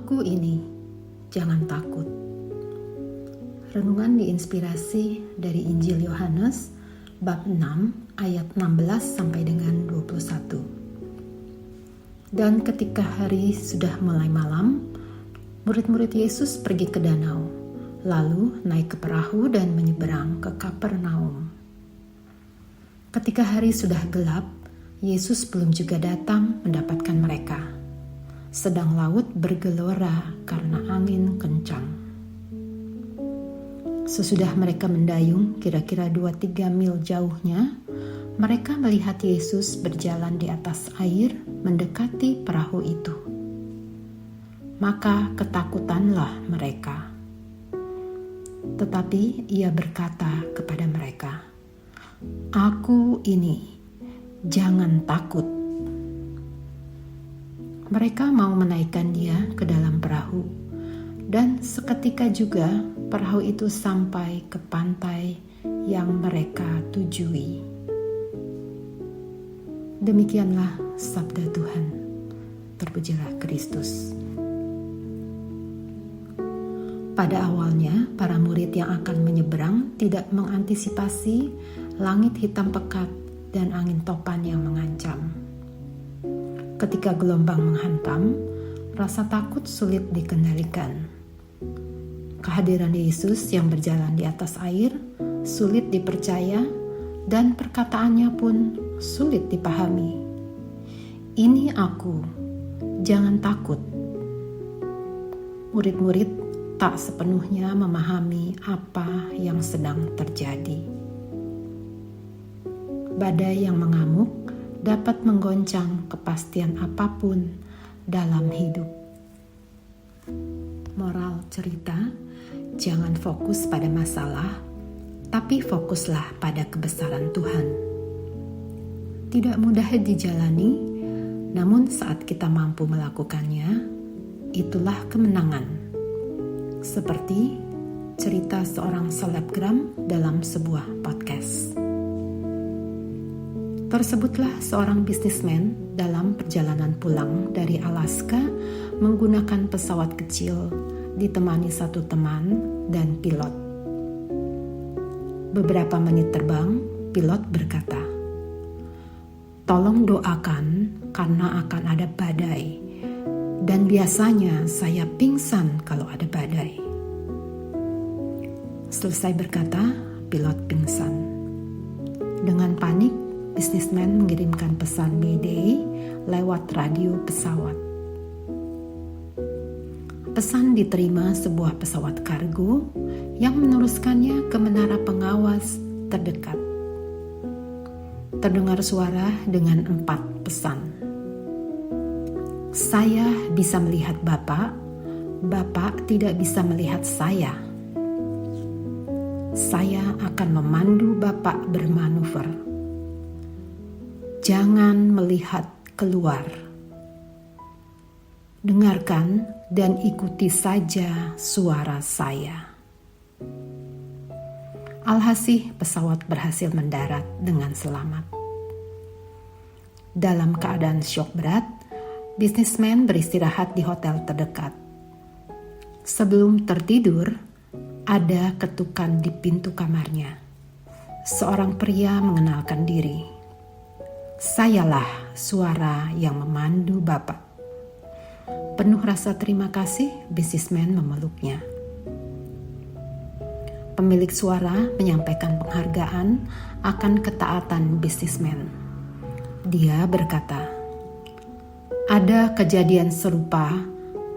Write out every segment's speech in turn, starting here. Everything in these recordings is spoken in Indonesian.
Aku ini, jangan takut. Renungan diinspirasi dari Injil Yohanes bab 6 ayat 16 sampai dengan 21. Dan ketika hari sudah mulai malam, murid-murid Yesus pergi ke danau, lalu naik ke perahu dan menyeberang ke Kapernaum. Ketika hari sudah gelap, Yesus belum juga datang mendapatkan mereka. Sedang laut bergelora karena angin kencang. Sesudah mereka mendayung kira-kira 2-3 mil jauhnya, mereka melihat Yesus berjalan di atas air mendekati perahu itu. Maka ketakutanlah mereka. Tetapi ia berkata kepada mereka, "Aku ini, jangan takut." Mereka mau menaikkan dia ke dalam perahu, dan seketika juga perahu itu sampai ke pantai yang mereka tujui. Demikianlah sabda Tuhan. Terpujilah Kristus. Pada awalnya, para murid yang akan menyeberang tidak mengantisipasi langit hitam pekat dan angin topan yang mengancam. Ketika gelombang menghantam, rasa takut sulit dikendalikan. Kehadiran Yesus yang berjalan di atas air sulit dipercaya dan perkataannya pun sulit dipahami. "Ini aku, jangan takut." Murid-murid tak sepenuhnya memahami apa yang sedang terjadi. Badai yang mengamuk dapat menggoncang kepastian apapun dalam hidup. Moral cerita, jangan fokus pada masalah, tapi fokuslah pada kebesaran Tuhan. Tidak mudah dijalani, namun saat kita mampu melakukannya, itulah kemenangan. Seperti cerita seorang selebgram dalam sebuah podcast. Tersebutlah seorang bisnismen dalam perjalanan pulang dari Alaska menggunakan pesawat kecil ditemani satu teman dan pilot. Beberapa menit terbang, pilot berkata, "Tolong doakan karena akan ada badai, dan biasanya saya pingsan kalau ada badai." Selesai berkata, pilot pingsan. Dengan panik, bisnismen mengirimkan pesan Mayday lewat radio pesawat. Pesan diterima sebuah pesawat kargo yang meneruskannya ke menara pengawas terdekat. Terdengar suara dengan 4 pesan. "Saya bisa melihat Bapak, Bapak tidak bisa melihat saya. Saya akan memandu Bapak bermanuver. Jangan melihat keluar. Dengarkan dan ikuti saja suara saya." Alhasil pesawat berhasil mendarat dengan selamat. Dalam keadaan syok berat, bisnismen beristirahat di hotel terdekat. Sebelum tertidur, ada ketukan di pintu kamarnya. Seorang pria mengenalkan diri. "Sayalah suara yang memandu Bapak." Penuh rasa terima kasih, bisnismen memeluknya. Pemilik suara menyampaikan penghargaan akan ketaatan bisnismen. Dia berkata, "Ada kejadian serupa,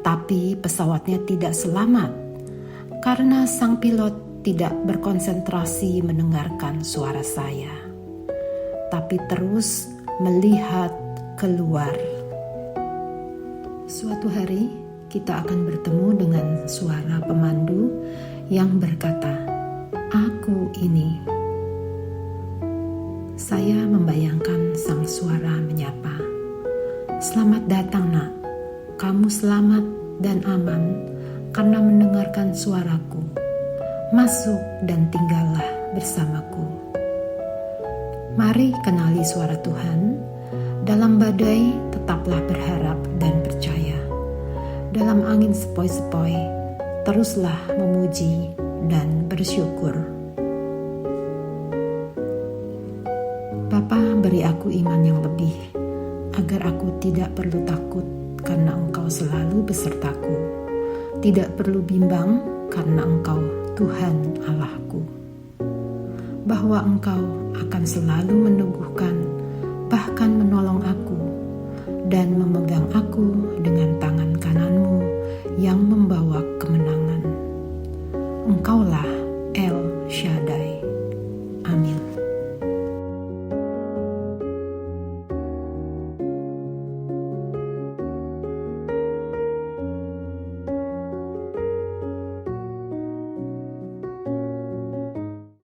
tapi pesawatnya tidak selamat karena sang pilot tidak berkonsentrasi mendengarkan suara saya, tapi terus melihat keluar." Suatu hari kita akan bertemu dengan suara pemandu yang berkata, "Aku ini." Saya membayangkan sang suara menyapa, "Selamat datang, Nak. Kamu selamat dan aman karena mendengarkan suaraku. Masuk dan tinggallah bersamaku." Mari kenali suara Tuhan. Dalam badai tetaplah berharap dan percaya. dalam angin sepoi-sepoi, teruslah memuji dan bersyukur. Bapa, beri aku iman yang lebih, agar aku tidak perlu takut karena Engkau selalu besertaku, tidak perlu bimbang karena Engkau Tuhan Allahku, bahwa Engkau akan selalu meneguhkan, bahkan menolong aku, dan memegang aku dengan tangan kanan-Mu yang membawa kemenangan. Engkaulah